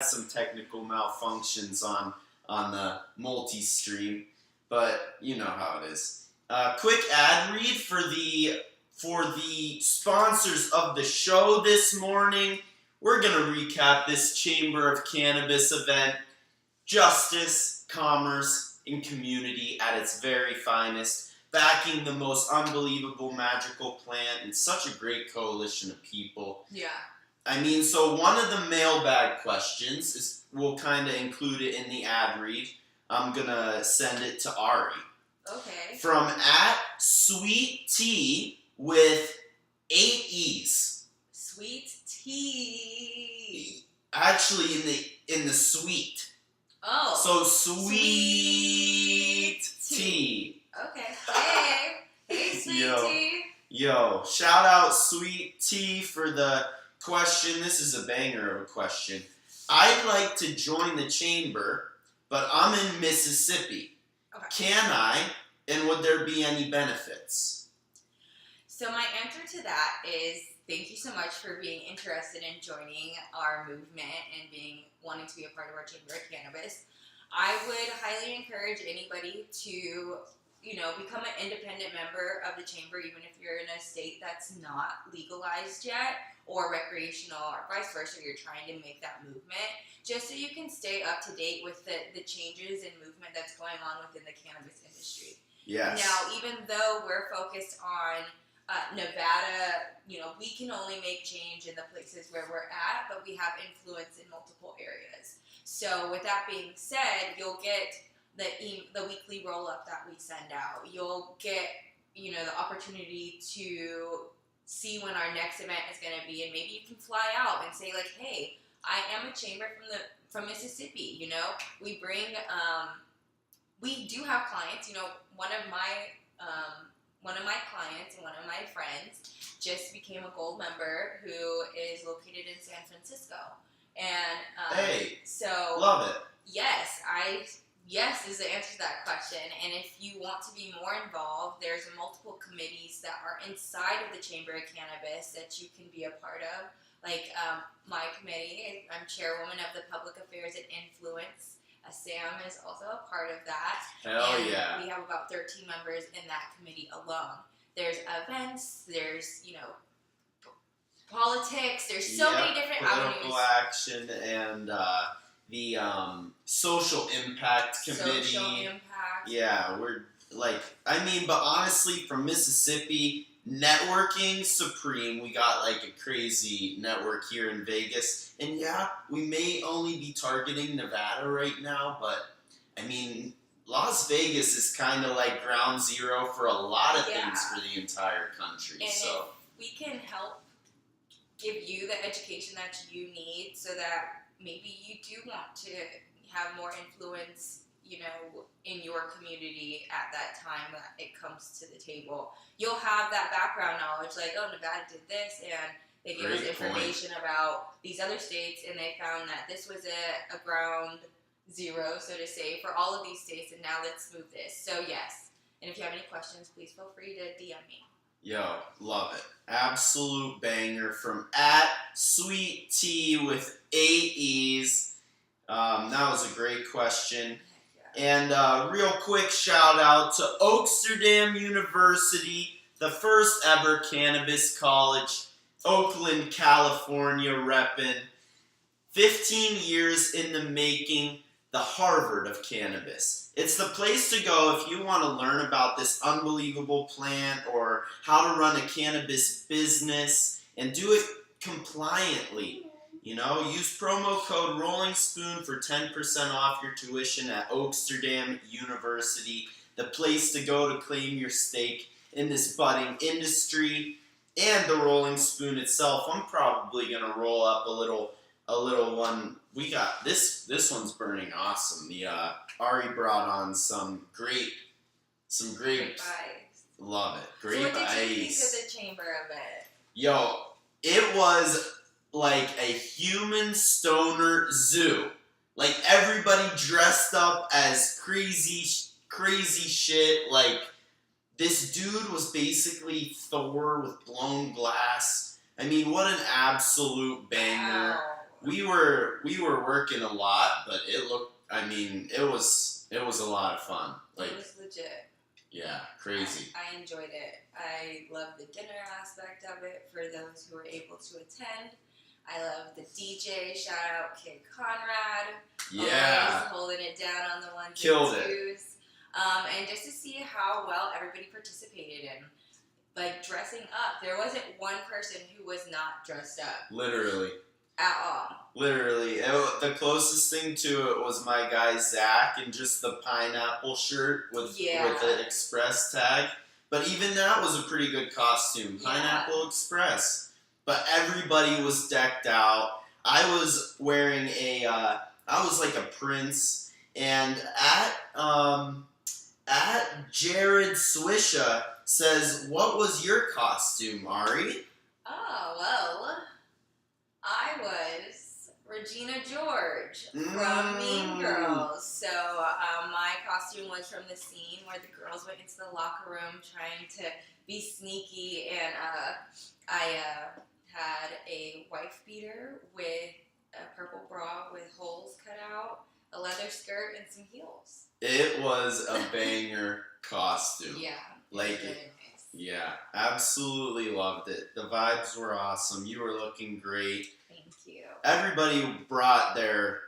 some technical malfunctions on the multi-stream, but you know how it is. Quick ad read for the sponsors of the show this morning. We're gonna recap this Chamber of Cannabis event. Justice, commerce, and community at its very finest, backing the most unbelievable magical plant and such a great coalition of people. Yeah. I mean, so one of the mailbag questions is, we'll kind of include it in the ad read. I'm gonna send it to Ari. Okay. From @sweet with 8 E's. Sweet tea. Actually, in the suite. Oh. So sweet tea. Okay. Hey, sweet tea. Yo, shout out Sweet Tea for the question. This is a banger of a question. I'd like to join the chamber, but I'm in Mississippi. Okay. Can I? And would there be any benefits? So my answer to that is thank you so much for being interested in joining our movement and wanting to be a part of our Chamber of Cannabis. I would highly encourage anybody to, become an independent member of the chamber, even if you're in a state that's not legalized yet, or recreational, or vice versa, you're trying to make that movement, just so you can stay up to date with the changes and movement that's going on within the cannabis industry. Yes. Now, even though we're focused on Nevada, we can only make change in the places where we're at, but we have influence in multiple areas. So with that being said, you'll get the weekly roll-up that we send out. You'll get, the opportunity to see when our next event is going to be, and maybe you can fly out and say like, hey, I am a chamber from Mississippi. We bring, we do have clients. One of my clients and one of my friends just became a gold member who is located in San Francisco. And so love it. Yes is the answer to that question. And if you want to be more involved, there's multiple committees that are inside of the Chamber of Cannabis that you can be a part of. Like my committee, I'm chairwoman of the Public Affairs and Influence. Sam is also a part of that. Hell and yeah. We have about 13 members in that committee alone. There's events, there's, politics, there's so many different political avenues. action and the social impact committee. Social impact. Yeah, but honestly, from Mississippi, networking supreme. We got like a crazy network here in Vegas. And yeah, we may only be targeting Nevada right now, but I mean, Las Vegas is kind of like ground zero for a lot of things for the entire country. And so if we can help give you the education that you need so that maybe you do want to have more influence, in your community at that time that it comes to the table. You'll have that background knowledge, like, oh, Nevada did this, and they gave us information about these other states, and they found that this was a ground zero, so to say, for all of these states, and now let's move this. So, yes. And if you have any questions, please feel free to DM me. Yo, love it. Absolute banger from @Sweet Tea with 8 E's. That was a great question. And real quick shout out to Oaksterdam University, the first ever cannabis college, Oakland, California reppin'. 15 years in the making, the Harvard of cannabis. It's the place to go if you want to learn about this unbelievable plant or how to run a cannabis business and do it compliantly. Use promo code Rolling Spoon for 10% off your tuition at Oaksterdam University, the place to go to claim your stake in this budding industry. And the Rolling Spoon itself, I'm probably gonna roll up a little one. We got this one's burning awesome. The Ari brought on some great ice. Love it. Grape so what did ice. You think of the chamber of it? Yo, it was like a human stoner zoo. Like everybody dressed up as crazy shit. Like this dude was basically Thor with blown glass. I mean, what an absolute banger. Wow. we were working a lot, but it looked. I mean, it was a lot of fun. Like, it was legit. yeah, crazy. I enjoyed it. I love the dinner aspect of it for those who were able to attend. I love the DJ. Shout out Kid Conrad. Yeah, Always holding it down on the ones killed and it. twos. And just to see how well everybody participated in, like, dressing up. There wasn't one person who was not dressed up Literally. at all. Literally. The closest thing to it was my guy Zach in just the pineapple shirt with the Express tag. But even that was a pretty good costume. Yeah. Pineapple Express. But everybody was decked out. I was wearing I was like a prince. And at Jared Swisha says, "What was your costume, Ari?" Oh, well, I was Regina George from Mean Girls. So my costume was from the scene where the girls went into the locker room trying to be sneaky, and I had a wife beater with a purple bra with holes cut out, a leather skirt, and some heels. It was a banger costume. Yeah. Like really it. nice. Yeah, absolutely loved it. The vibes were awesome. You were looking great. Thank you. Everybody brought their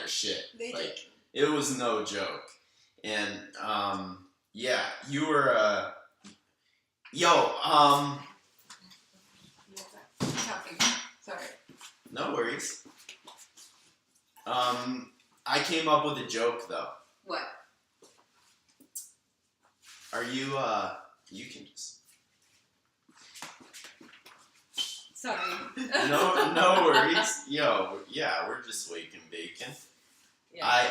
shit. They did. It was no joke. And yeah, you were Sorry. no worries. I came up with a joke though. What? Are you you can just Sorry. no worries. Yo, yeah, we're just waking bacon. Yeah.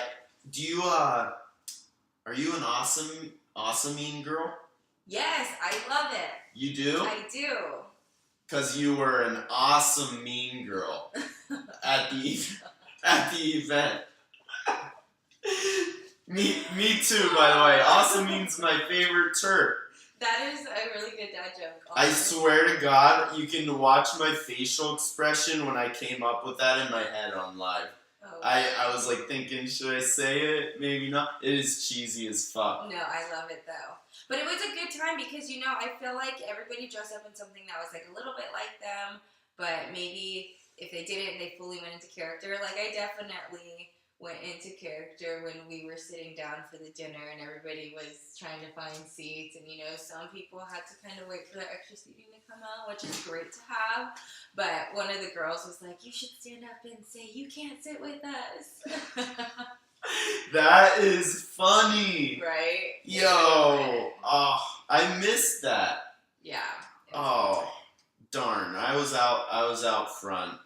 Are you an awesome mean girl? Yes, I love it. You do? I do. Because you were an awesome mean girl at the event. me too, by the way. Awesome means my favorite term. That is a really good dad joke. I swear to God, you can watch my facial expression when I came up with that in my head on live. Oh, I was like thinking, should I say it? Maybe not. It is cheesy as fuck. No, I love it though. But it was a good time because, you know, I feel like everybody dressed up in something that was like a little bit like them, but maybe if they didn't, they fully went into character. Like, I definitely went into character when we were sitting down for the dinner and everybody was trying to find seats, and, you know, some people had to kind of wait for their extra seating to come out, which is great to have. But one of the girls was like, "You should stand up and say, 'You can't sit with us.'" That is funny. Right? Yo. Oh, I missed that. Yeah. Oh, darn. I was out front.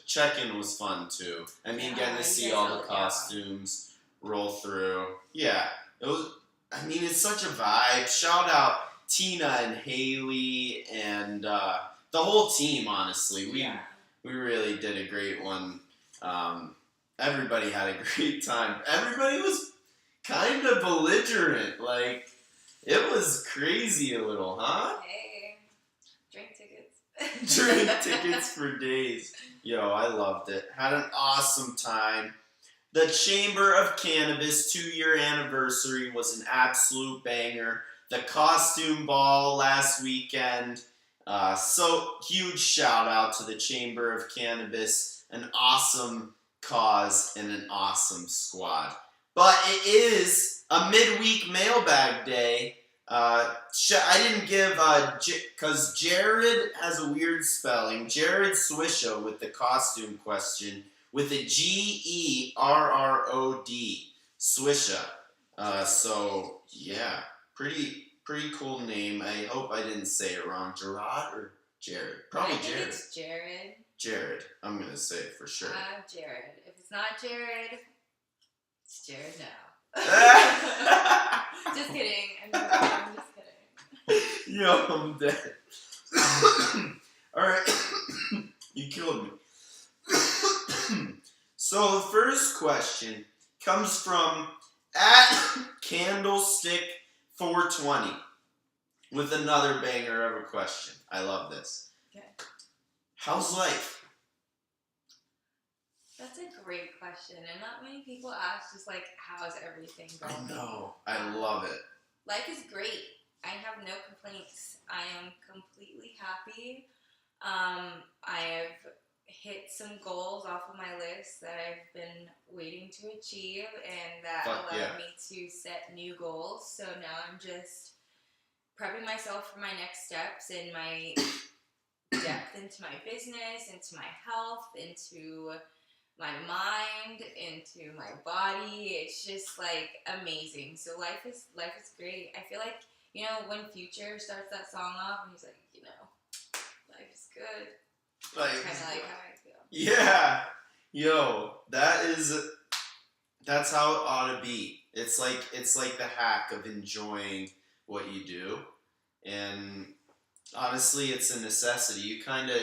Check-in was fun too. I mean, getting to see all the costumes roll through. Yeah, it was. I mean, it's such a vibe. Shout out Tina and Haley and the whole team. Honestly, we really did a great one. Everybody had a great time. Everybody was kind of belligerent. Like, it was crazy a little, huh? Hey, drink tickets. Drink tickets for days. Yo, I loved it. Had an awesome time. The Chamber of Cannabis 2-year anniversary was an absolute banger. The costume ball last weekend. So huge shout out to the Chamber of Cannabis. An awesome cause and an awesome squad. But it is a midweek mailbag day. I didn't give, because Jared has a weird spelling. Jared Swisha with the costume question with a Gerrod. Swisha. So, yeah, pretty cool name. I hope I didn't say it wrong. Gerard or Jared? Probably Jared. It's Jared. Jared. I'm going to say it for sure. Jared. If it's not Jared, it's Jared now. Just kidding. I'm just kidding. Yo, I'm dead. Alright. You killed me. So the first question comes from @Candlestick420 with another banger of a question. I love this. Okay. How's life? That's a great question, and not many people ask just like, how's everything going? I know. I love it. Life is great. I have no complaints. I am completely happy. I have hit some goals off of my list that I've been waiting to achieve, and that allowed me to set new goals. So now I'm just prepping myself for my next steps in my depth into my business, into my health, into my mind, into my body. It's just like amazing. So life is great. I feel like, you know, when Future starts that song off and he's like, you know, life is good. That's kind of like how I feel. Yeah. Yo, that's how it ought to be. It's like the hack of enjoying what you do. And honestly, it's a necessity. You kind of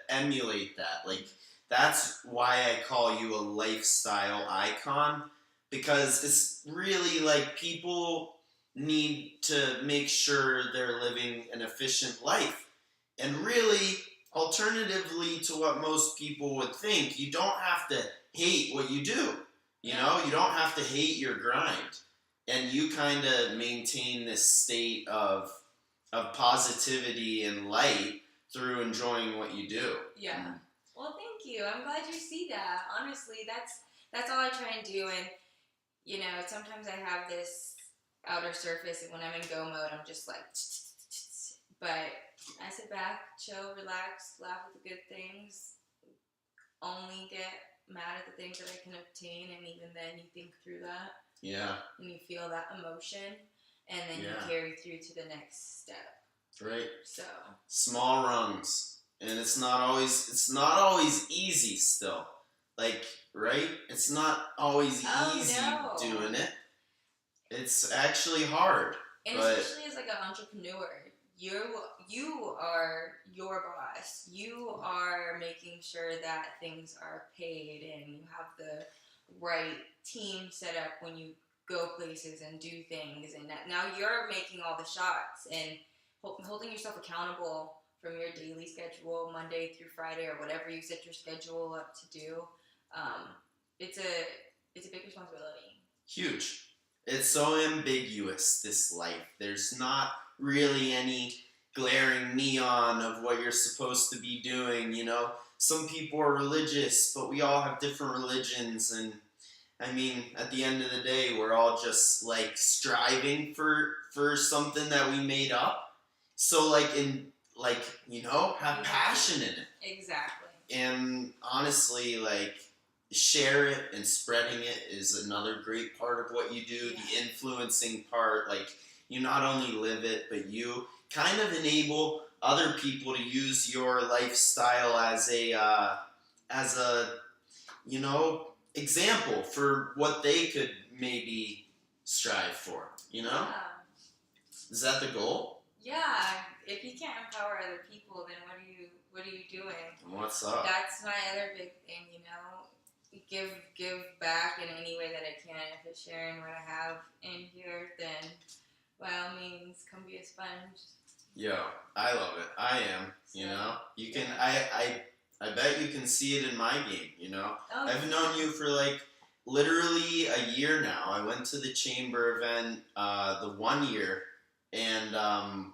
emulate that. Like, that's why I call you a lifestyle icon, because it's really like people need to make sure they're living an efficient life. And really, alternatively to what most people would think, you don't have to hate what you do. You know, you don't have to hate your grind. And you kind of maintain this state of positivity and light through enjoying what you do. Yeah. Well, thank you. I'm glad you see that. Honestly, that's all I try and do. And, you know, sometimes I have this outer surface, and when I'm in go mode, I'm just like, but I sit back, chill, relax, laugh at the good things, only get mad at the things that I can obtain, and even then you think through that. Yeah. And you feel that emotion, and then you carry through to the next step. Right. So small rungs. And it's not always easy still. Like, right? It's not always easy doing it. It's actually hard. And especially as like an entrepreneur, you are your boss. You are making sure that things are paid and you have the right team set up when you go places and do things. And that now you're making all the shots and holding yourself accountable from your daily schedule, Monday through Friday, or whatever you set your schedule up to do. It's a big responsibility. Huge. It's so ambiguous, this life. There's not really any glaring neon of what you're supposed to be doing, you know? Some people are religious, but we all have different religions, and I mean, at the end of the day, we're all just like striving for something that we made up. So have passion in it. Exactly. And honestly, like, share it and spreading it is another great part of what you do. Yeah. The influencing part, like, you not only live it, but you kind of enable other people to use your lifestyle as a example for what they could maybe strive for, you know? Yeah. Is that the goal? Yeah. If you can't empower other people, then what are you doing? What's up? That's my other big thing, you know. Give back in any way that I can. If it's sharing what I have in here, then by all means, come be a sponge. Yo, I love it. I am. You know, you can. I bet you can see it in my game. You know, I've known you for like literally a year now. I went to the chamber event the 1 year. And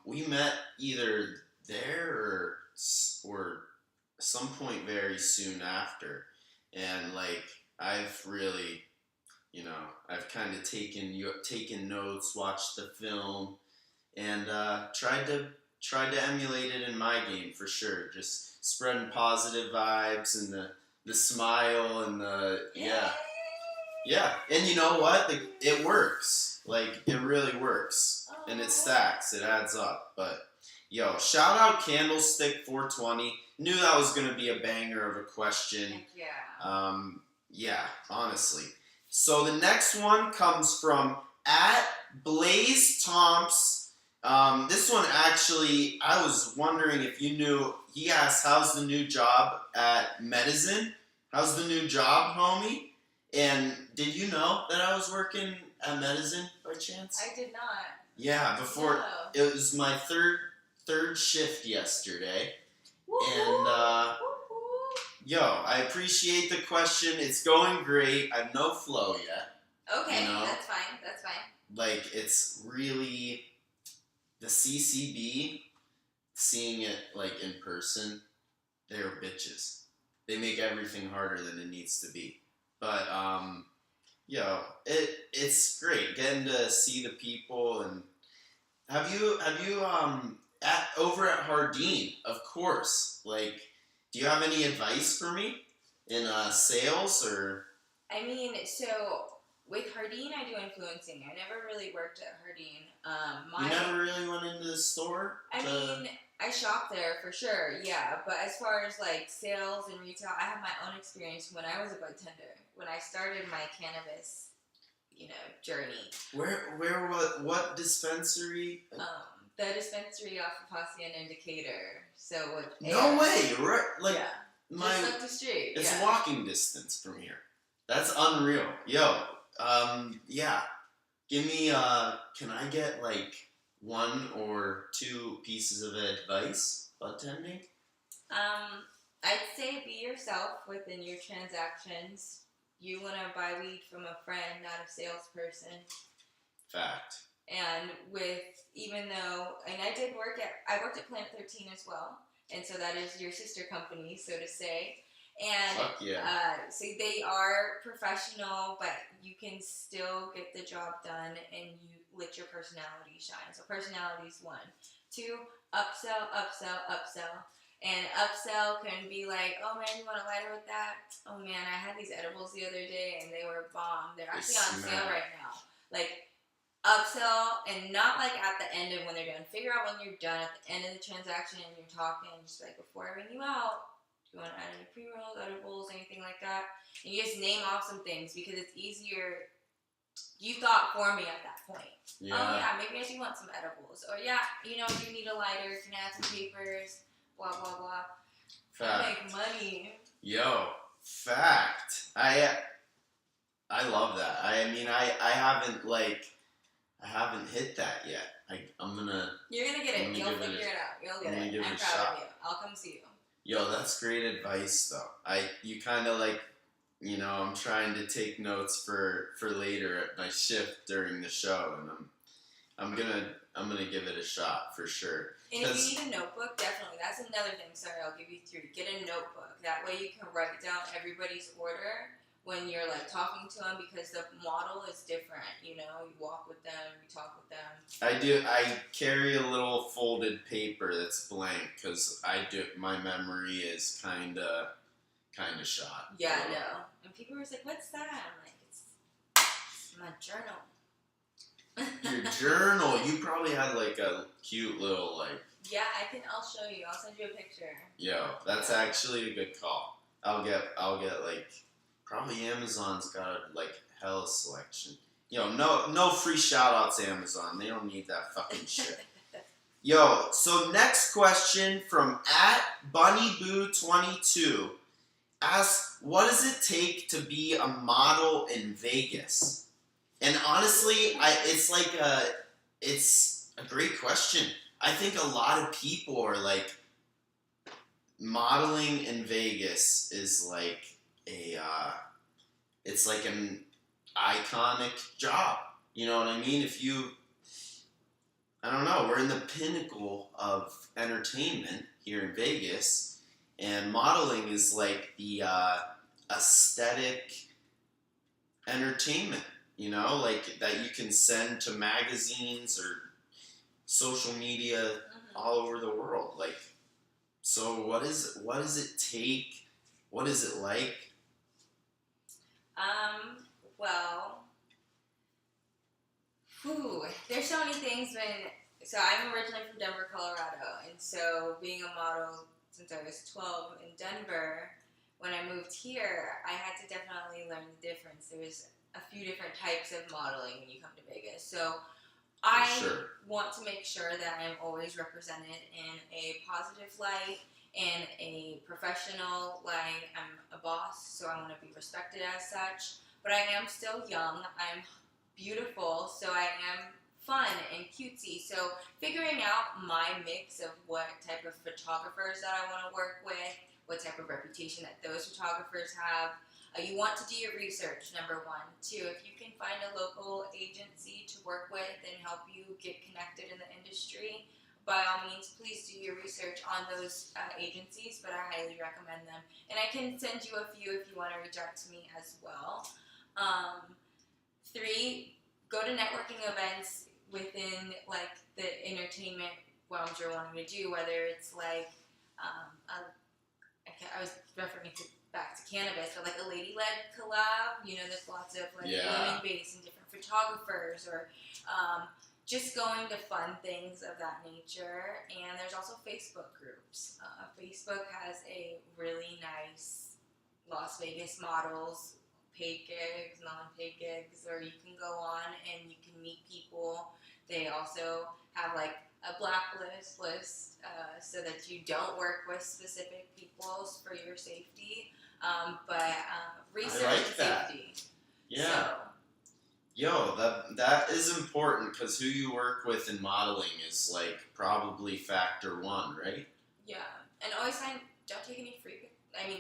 we met either there or some point very soon after. And like, I've really, I've kind of taken notes, watched the film, and tried to emulate it in my game for sure. Just spreading positive vibes and the smile and yeah. And you know what? It works. Like, it really works. And it stacks. It adds up. But, yo, shout out Candlestick 420. Knew that was going to be a banger of a question. Heck yeah. Yeah, honestly. So the next one comes from @BlazeTomps. This one actually, I was wondering if you knew. He asked, how's the new job at Medicine? How's the new job, homie? And did you know that I was working at Medicine by chance? I did not. Yeah, before it was my third shift yesterday. Woo-hoo. And Yo, I appreciate the question. It's going great. I've no flow yet. Okay, you know? that's fine. That's fine. Like, it's really the CCB, seeing it like in person, they're bitches. They make everything harder than it needs to be. But yo, it's great getting to see the people. And have you at over at Hardin, of course. Like, do you have any advice for me in sales or? I mean, so with Hardin, I do influencing. I never really worked at Hardin. You never really went into the store? I mean, I shop there for sure, yeah. But as far as like sales and retail, I have my own experience when I was a bartender. When I started my cannabis, journey. What dispensary? The dispensary off of Hacienda and Decatur. So with No way, right? Like yeah, just up the street. It's yeah. walking distance from here. That's unreal. Yo, yeah. Give me can I get like 1 or 2 pieces of advice about tending? I'd say be yourself within your transactions. You want to buy weed from a friend, not a salesperson. Fact. And I worked at Planet 13 as well, and so that is your sister company, so to say. And fuck yeah. so they are professional, but you can still get the job done, and you let your personality shine. So personality is 1. 2, upsell. And upsell can be like, oh man, you want a lighter with that? Oh man, I had these edibles the other day and they were bomb. They're actually on sale right now. Like, upsell, and not like at the end of when they're done. Figure out when you're done at the end of the transaction and you're talking, just like, before I ring you out, do you want to add any pre-rolls, edibles, anything like that? And you just name off some things because it's easier. You thought for me at that point. Yeah. Oh yeah, maybe I do want some edibles. Or yeah, you need a lighter, can add some papers, blah blah blah. Fact. Make money. Yo, fact. I love that. I mean, I haven't hit that yet. I'm gonna. You're gonna get it. You'll figure it out. You'll get it. I'm proud of you. I'll come see you. Yo, that's great advice though. You kind of like, I'm trying to take notes for later at my shift during the show, and I'm gonna give it a shot for sure. And if you need a notebook, definitely. That's another thing. Sorry, I'll give you 3. Get a notebook. That way you can write down everybody's order when you're like talking to them, because the model is different. You walk with them, you talk with them. I do. I carry a little folded paper that's blank because my memory is kind of shot. Yeah, I know. And people were like, "What's that?" I'm like, "It's my journal." Your journal. You probably had like a cute little like. Yeah, I'll show you. I'll send you a picture. Yo, that's actually a good call. I'll get like, probably Amazon's got like hella selection. Yo, no free shout outs Amazon. They don't need that fucking shit. Yo, so next question from @BunnyBoo22 asks, what does it take to be a model in Vegas? And honestly, it's a great question. I think a lot of people are like, modeling in Vegas is like it's like an iconic job. You know what I mean? I don't know, we're in the pinnacle of entertainment here in Vegas, and modeling is like the aesthetic entertainment, like that you can send to magazines or social media all over the world. Like, so what does it take? What is it like? There's so many things so I'm originally from Denver, Colorado, and so being a model since I was 12 in Denver, when I moved here, I had to definitely learn the difference. There was a few different types of modeling when you come to Vegas. So I want to make sure that I'm always represented in a positive light, in a professional light. I'm a boss, so I want to be respected as such. But I am still young. I'm beautiful, so I am fun and cutesy. So figuring out my mix of what type of photographers that I want to work with, what type of reputation that those photographers have. You want to do your research, number one. Two, if you can find a local agency to work with and help you get connected in the industry, by all means, please do your research on those agencies, but I highly recommend them. And I can send you a few if you want to reach out to me as well. Three, go to networking events within like the entertainment realms you're wanting to do, whether it's like, I was referring back to cannabis, but like a lady-led collab, there's lots of like women-based and different photographers, or just going to fun things of that nature. And there's also Facebook groups. Facebook has a really nice Las Vegas models, paid gigs, non-paid gigs, or you can go on and you can meet people. They also have like a blacklist list so that you don't work with specific people for your safety. But research I like and that. safety. Yeah. That is important, because who you work with in modeling is like probably factor one, right? Yeah, and always don't take any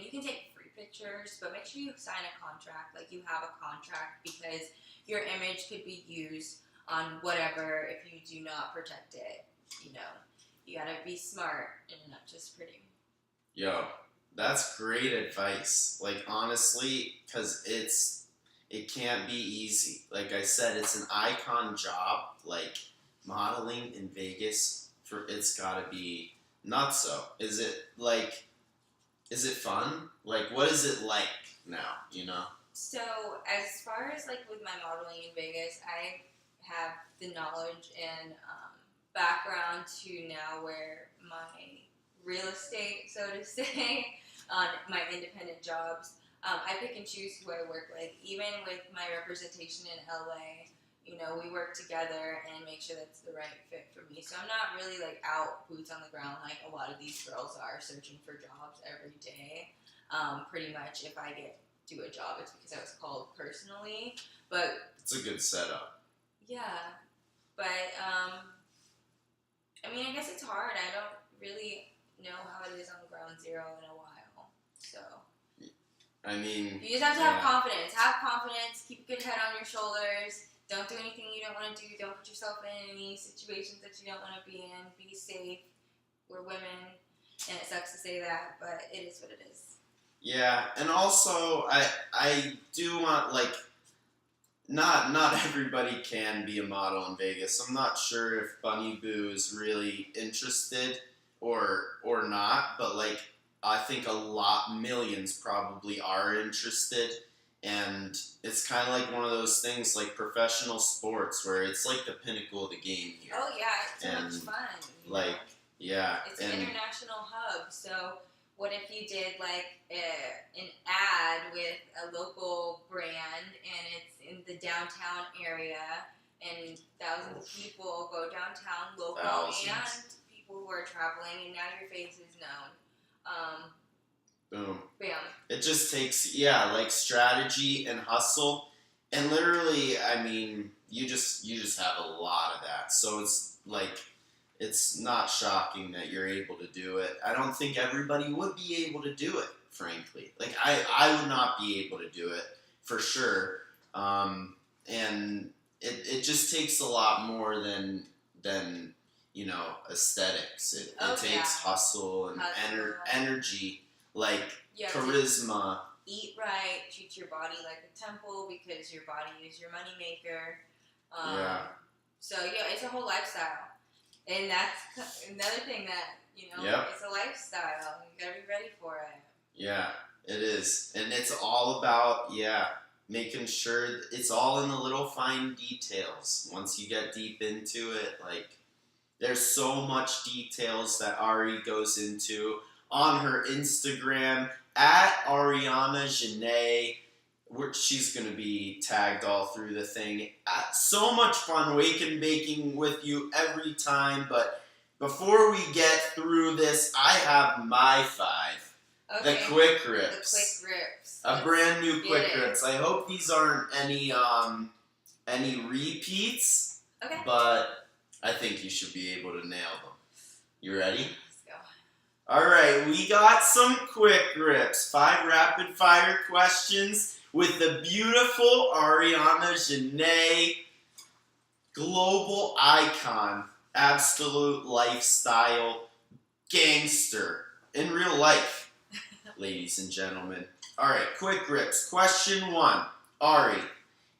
you can take free pictures, but make sure you sign a contract, like you have a contract, because your image could be used on whatever if you do not protect it. You gotta be smart and not just pretty. That's great advice. Like, honestly, because it can't be easy. Like I said, it's an icon job. Like, modeling in Vegas, it's gotta be nutso. Is it fun? Like, what is it like now, So, as far as like with my modeling in Vegas, I have the knowledge and background to now where my real estate, so to say, on my independent jobs, I pick and choose who I work with. Even with my representation in LA, we work together and make sure that's the right fit for me. So I'm not really like out boots on the ground like a lot of these girls are, searching for jobs every day. Pretty much if I do a job, it's because I was called personally. But it's a good setup. Yeah, but I guess it's hard. I don't really know how it is on ground zero in a while. So you just have to have confidence. Have confidence. Keep a good head on your shoulders. Don't do anything you don't want to do. Don't put yourself in any situations that you don't want to be in. Be safe. We're women, and it sucks to say that, but it is what it is. Yeah, and also I do want, like, not everybody can be a model in Vegas. I'm not sure if Bunny Boo is really interested or not, but like, I think millions probably are interested, and it's kind of like one of those things like professional sports where it's like the pinnacle of the game here. Oh yeah, it's so much fun. It's an international hub. So what if you did like an ad with a local brand, and it's in the downtown area, and thousands of people go downtown, local and people who are traveling, and now your face is known. Boom. Bam. It just takes, like strategy and hustle, and literally, you just have a lot of that. So it's like, it's not shocking that you're able to do it. I don't think everybody would be able to do it, frankly. Like, I would not be able to do it, for sure. And it just takes a lot more than aesthetics. It takes hustle and energy, like charisma. Eat right, treat your body like a temple, because your body is your moneymaker. So it's a whole lifestyle, and that's another thing that it's a lifestyle. You gotta be ready for it. Yeah, it is, and it's all about making sure it's all in the little fine details. Once you get deep into it, like, there's so much details that Ari goes into on her Instagram at Ariana Janae. She's going to be tagged all through the thing. So much fun baking with you every time. But before we get through this, I have my 5. Okay. The quick rips. The quick rips. A brand new quick rips. I hope these aren't any repeats. Okay. But I think you should be able to nail them. You ready? Let's go. Alright, we got some quick rips. 5 rapid fire questions with the beautiful Ariana Janae, global icon, absolute lifestyle gangster in real life, ladies and gentlemen. Alright, quick rips. Question 1. Ari,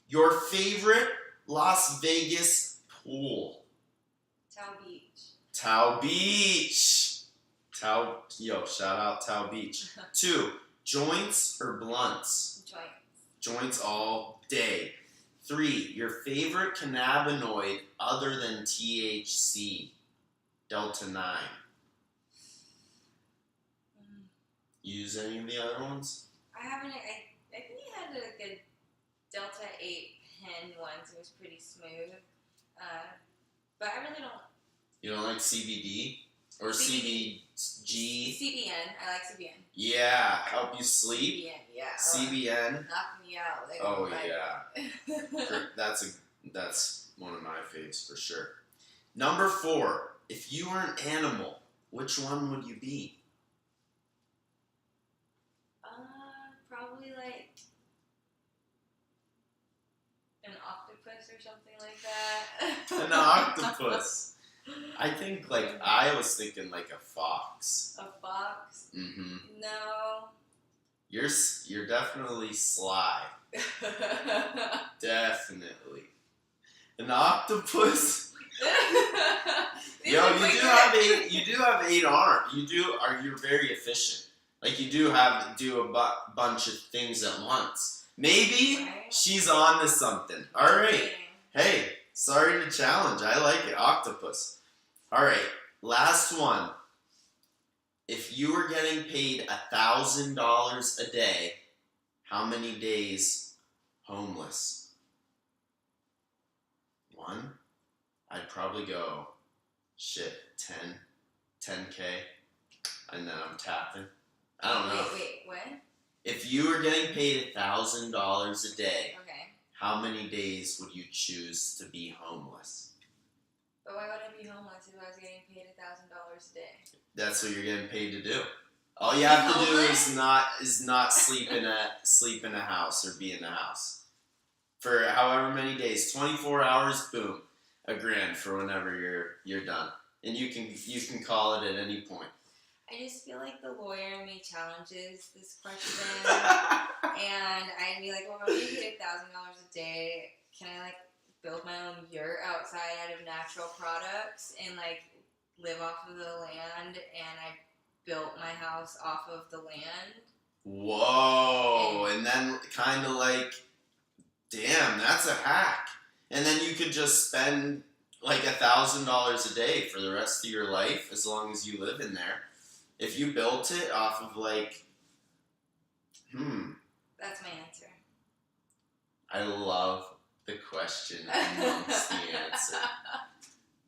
your favorite Las Vegas pool? Tao Beach. Tao Beach. Shout out Tao Beach. 2, joints or blunts? Joints. Joints all day. 3, your favorite cannabinoid other than THC? Delta 9. Use any of the other ones? I haven't. I think he had a good Delta 8 pen once. It was pretty smooth. But I really don't. You don't like CBD? Or CBG? CBN. I like CBN. Yeah, help you sleep? CBN, yeah. CBN? Knock me out. Like, Oh, yeah. That's one of my faves for sure. Number 4, if you were an animal, which one would you be? Probably like an octopus or something like that. An octopus. I think I was thinking like a fox. A fox? Mm-hmm. No. You're definitely sly. Definitely. An octopus? Yo, you do have 8 arms. You're very efficient. Like you do a bunch of things at once. Maybe she's on to something. All right. Hey, sorry to challenge. I like it. Octopus. All right. Last one. If you were getting paid $1,000 a day, how many days homeless? 1. I'd probably go, 10K, and then I'm tapping. I don't know. Wait, what? If you were getting paid $1,000 a day, okay, how many days would you choose to be homeless? But why would I be homeless if I was getting paid $1,000 a day? That's what you're getting paid to do. All you have to do is not sleep in a house or be in a house for however many days. 24 hours, boom, $1,000 for whenever you're done, and you can call it at any point. I just feel like the lawyer in me challenges this question, and I'd be like, well, if I'm getting paid $1,000 a day, can I build my own yurt outside out of natural products and live off of the land? And I built my house off of the land. Whoa! And then kind of damn, that's a hack. And then you could just spend $1,000 a day for the rest of your life as long as you live in there. If you built it off of That's my answer. I love the question amongst the answer.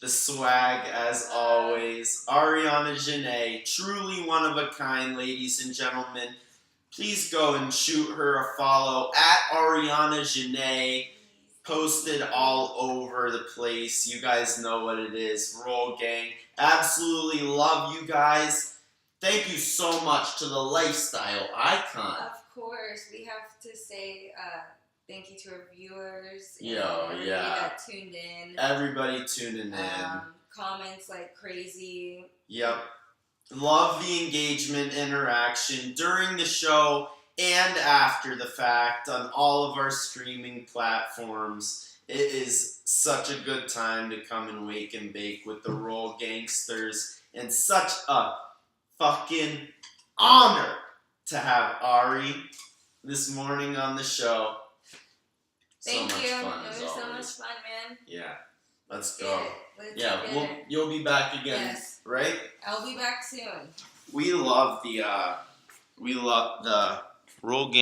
The swag, as always. Ariana Janae, truly one of a kind, ladies and gentlemen. Please go and shoot her a follow at Ariana Janae. Posted all over the place. You guys know what it is. Roll Gang. Absolutely love you guys. Thank you so much to the lifestyle icon. Of course, we have to say thank you to our viewers. Everybody that tuned in. Everybody tuning in. Comments like crazy. Yep. Love the engagement, interaction during the show and after the fact on all of our streaming platforms. It is such a good time to come and wake and bake with the Roll Gangsters, and such a fucking honor to have Ari this morning on the show. Thank you. Much fun, it was so much fun, man. Yeah. Let's go. Let's You'll be back again, yes. Right? I'll be back soon. We love the Roll Gang.